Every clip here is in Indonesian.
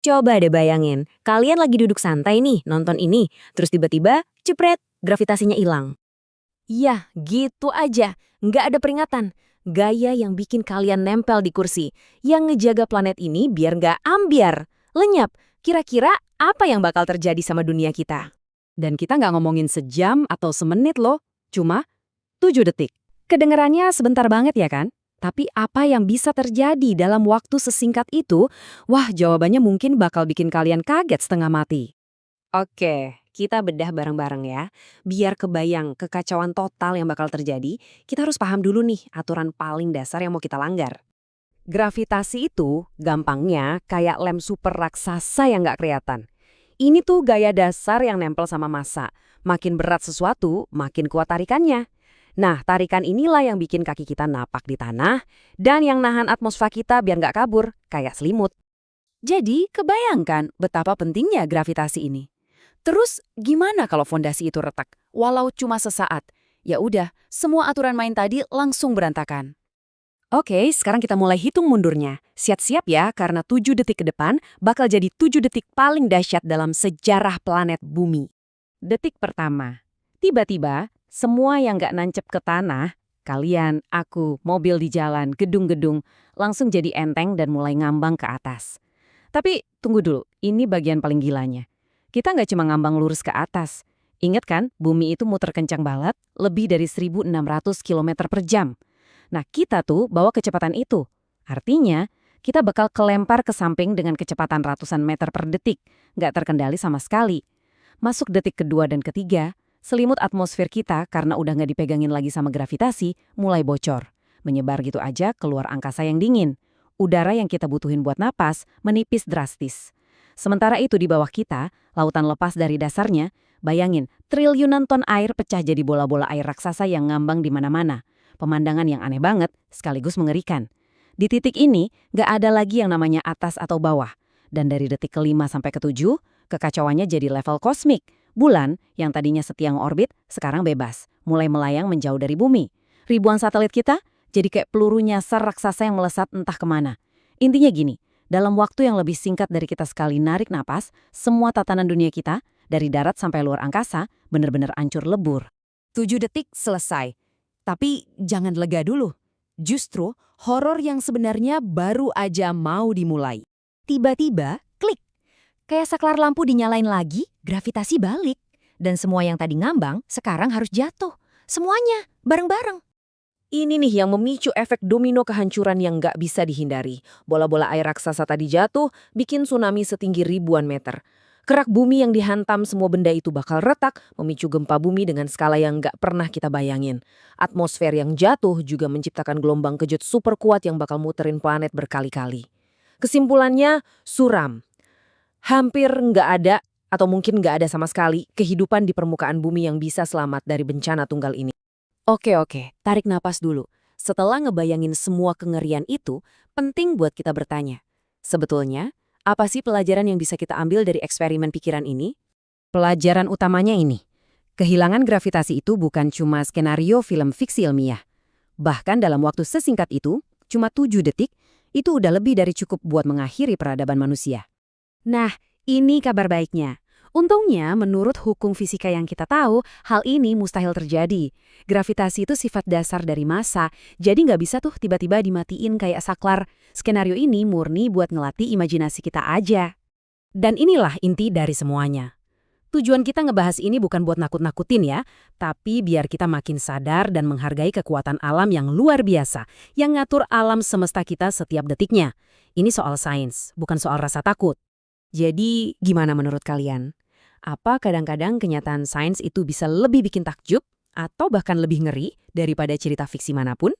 Coba deh bayangin, kalian lagi duduk santai nih, nonton ini, terus tiba-tiba, jepret, gravitasinya hilang. Iya, gitu aja. Nggak ada peringatan. Gaya yang bikin kalian nempel di kursi. Yang ngejaga planet ini biar nggak ambiar. Lenyap. Kira-kira apa yang bakal terjadi sama dunia kita? Dan kita nggak ngomongin sejam atau semenit loh, cuma 7 detik. Kedengarannya sebentar banget ya kan? Tapi apa yang bisa terjadi dalam waktu sesingkat itu? Wah, jawabannya mungkin bakal bikin kalian kaget setengah mati. Oke, kita bedah bareng-bareng ya. Biar kebayang kekacauan total yang bakal terjadi, kita harus paham dulu nih aturan paling dasar yang mau kita langgar. Gravitasi itu gampangnya kayak lem super raksasa yang nggak kelihatan. Ini tuh gaya dasar yang nempel sama massa. Makin berat sesuatu, makin kuat tarikannya. Nah, tarikan inilah yang bikin kaki kita napak di tanah dan yang nahan atmosfer kita biar nggak kabur, kayak selimut. Jadi, kebayangkan betapa pentingnya gravitasi ini. Terus, gimana kalau fondasi itu retak? Walau cuma sesaat. Ya udah, semua aturan main tadi langsung berantakan. Oke, sekarang kita mulai hitung mundurnya. Siap-siap ya, karena 7 detik ke depan bakal jadi 7 detik paling dahsyat dalam sejarah planet bumi. Detik pertama. Tiba-tiba, semua yang nggak nancep ke tanah, kalian, aku, mobil di jalan, gedung-gedung, langsung jadi enteng dan mulai ngambang ke atas. Tapi tunggu dulu, ini bagian paling gilanya. Kita nggak cuma ngambang lurus ke atas. Ingat kan, bumi itu muter kencang banget, lebih dari 1.600 km per jam. Nah, kita tuh bawa kecepatan itu. Artinya, kita bakal kelempar ke samping dengan kecepatan ratusan meter per detik, nggak terkendali sama sekali. Masuk detik kedua dan ketiga, selimut atmosfer kita karena udah nggak dipegangin lagi sama gravitasi, mulai bocor. Menyebar gitu aja keluar angkasa yang dingin. Udara yang kita butuhin buat napas menipis drastis. Sementara itu di bawah kita, lautan lepas dari dasarnya, bayangin triliunan ton air pecah jadi bola-bola air raksasa yang ngambang di mana-mana. Pemandangan yang aneh banget, sekaligus mengerikan. Di titik ini, nggak ada lagi yang namanya atas atau bawah. Dan dari detik ke-5 sampai ke-7, kekacauannya jadi level kosmik. Bulan, yang tadinya setiang orbit, sekarang bebas. Mulai melayang menjauh dari bumi. Ribuan satelit kita jadi kayak peluru nyasar raksasa yang melesat entah kemana. Intinya gini, dalam waktu yang lebih singkat dari kita sekali narik napas, semua tatanan dunia kita, dari darat sampai luar angkasa, benar-benar hancur lebur. 7 detik selesai. Tapi jangan lega dulu. Justru, horor yang sebenarnya baru aja mau dimulai. Tiba-tiba, klik. Kayak saklar lampu dinyalain lagi, gravitasi balik. Dan semua yang tadi ngambang, sekarang harus jatuh. Semuanya, bareng-bareng. Ini nih yang memicu efek domino kehancuran yang nggak bisa dihindari. Bola-bola air raksasa tadi jatuh, bikin tsunami setinggi ribuan meter. Kerak bumi yang dihantam semua benda itu bakal retak, memicu gempa bumi dengan skala yang nggak pernah kita bayangin. Atmosfer yang jatuh juga menciptakan gelombang kejut super kuat yang bakal muterin planet berkali-kali. Kesimpulannya, suram. Hampir nggak ada, atau mungkin nggak ada sama sekali, kehidupan di permukaan bumi yang bisa selamat dari bencana tunggal ini. Oke, tarik napas dulu. Setelah ngebayangin semua kengerian itu, penting buat kita bertanya. Sebetulnya, apa sih pelajaran yang bisa kita ambil dari eksperimen pikiran ini? Pelajaran utamanya ini. Kehilangan gravitasi itu bukan cuma skenario film fiksi ilmiah. Bahkan dalam waktu sesingkat itu, cuma 7 detik, itu udah lebih dari cukup buat mengakhiri peradaban manusia. Nah, ini kabar baiknya. Untungnya, menurut hukum fisika yang kita tahu, hal ini mustahil terjadi. Gravitasi itu sifat dasar dari massa, jadi nggak bisa tuh tiba-tiba dimatiin kayak saklar. Skenario ini murni buat ngelatih imajinasi kita aja. Dan inilah inti dari semuanya. Tujuan kita ngebahas ini bukan buat nakut-nakutin ya, tapi biar kita makin sadar dan menghargai kekuatan alam yang luar biasa, yang ngatur alam semesta kita setiap detiknya. Ini soal sains, bukan soal rasa takut. Jadi, gimana menurut kalian? Apa kadang-kadang kenyataan sains itu bisa lebih bikin takjub atau bahkan lebih ngeri daripada cerita fiksi manapun?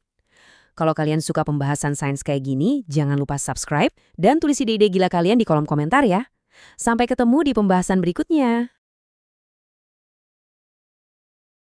Kalau kalian suka pembahasan sains kayak gini, jangan lupa subscribe dan tulis ide-ide gila kalian di kolom komentar ya. Sampai ketemu di pembahasan berikutnya.